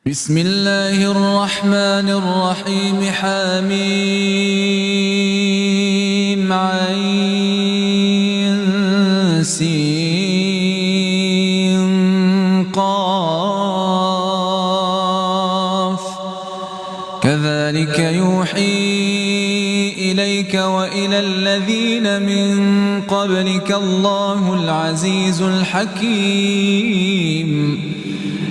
بسم الله الرحمن الرحيم حميم عين سين قاف كذلك يوحي إليك وإلى الذين من قبلك الله العزيز الحكيم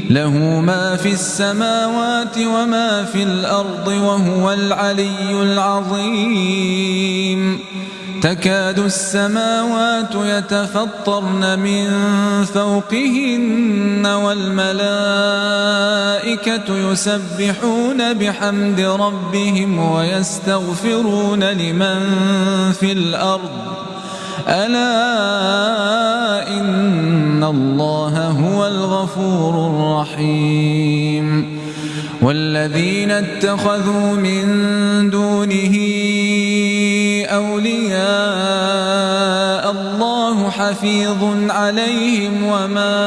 له ما في السماوات وما في الأرض وهو العلي العظيم تكاد السماوات يتفطرن من فوقهن والملائكة يسبحون بحمد ربهم ويستغفرون لمن في الأرض ألا إن الله هو الغفور الرحيم والذين اتخذوا من دونه أولياء الله حفيظ عليهم وما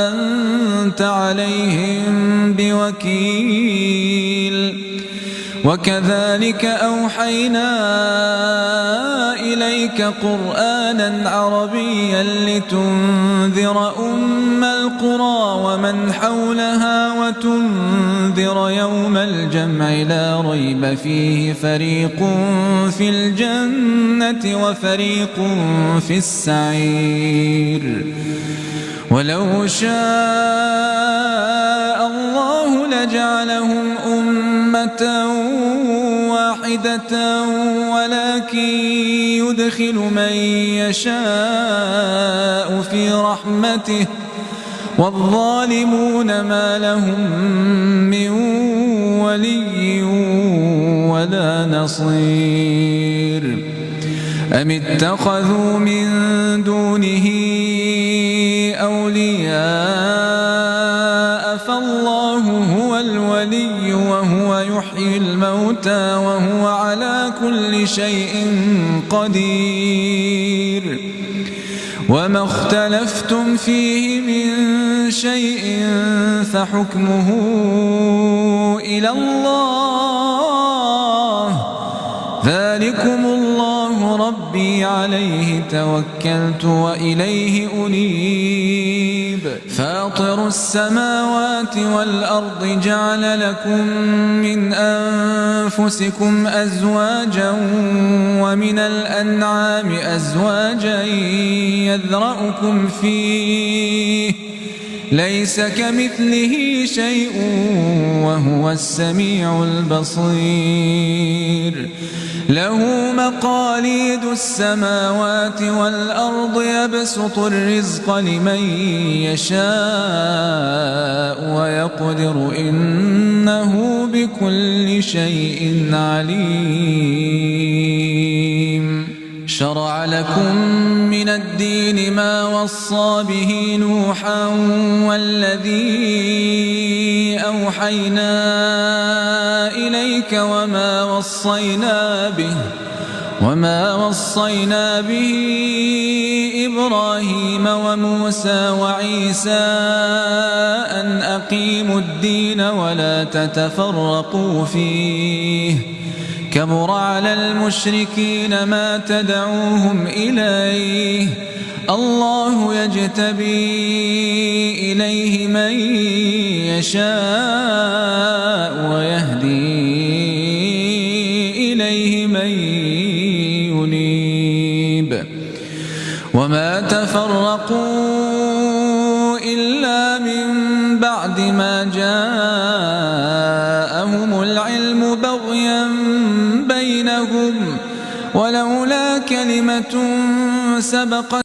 أنت عليهم بوكيل وكذلك أوحينا إليك قرآنا عربيا لتنذر أم القرى ومن حولها وتنذر يوم الجمع لا ريب فيه فريق في الجنة وفريق في السعير ولو شاء الله لجعلهم أمة واحدة ولكن يدخل من يشاء في رحمته والظالمون ما لهم من ولي ولا نصير أم اتخذوا من دونه أولياء فالله هو الولي وهو يحيي الموتى وهو على كل شيء قدير وما اختلفتم فيه من شيء فحكمه إلى الله ذلكم الله ربي عليه توكلت وإليه أنيب فاطر السماوات والأرض جعل لكم من أنفسكم أزواجا ومن الأنعام أزواجا يذرأكم فيه ليس كمثله شيء وهو السميع البصير له مقاليد السماوات والأرض يبسط الرزق لمن يشاء ويقدر إنه بكل شيء عليم شرع لكم من الدين ما وصى به نوحا والذي أوحينا إليك وما وصينا به إبراهيم وموسى وعيسى أن أقيموا الدين ولا تتفرقوا فيه كبر على المشركين ما تدعوهم إليه الله يجتبي إليه من يشاء ويهدي إليه من ينيب وما تفرقوا إلا من بعد ما جاءهم العلم بغيا بينهم ولولا كلمة سبقت